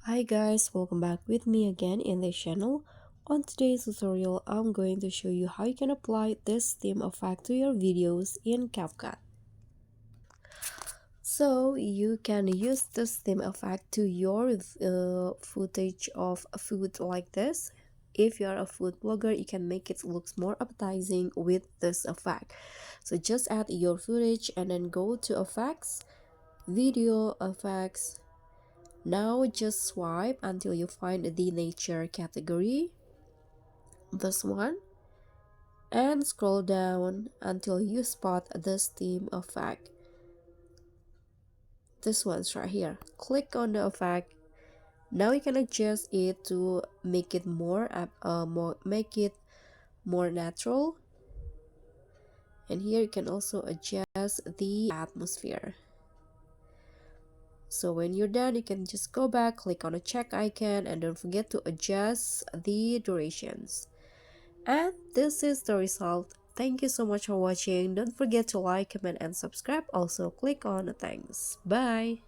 Hi guys, welcome back with me again in this channel. On today's tutorial, I'm going to show you how you can apply this theme effect to your videos in CapCut. So you can use this theme effect to your footage of food like this. If you are a food blogger, you can make it look more appetizing with this effect. So just add your footage and then go to effects, video effects. Now just swipe until you find the nature category, this one, and scroll down until you spot this theme effect. This one's right here. Click on the effect. Now you can adjust it to make it more natural. And here you can also adjust the atmosphere. So when you're done, you can just go back, click on the check icon, and don't forget to adjust the durations. And this is the result. Thank you so much for watching. Don't forget to like, comment, and subscribe. Also, click on the thanks. Bye.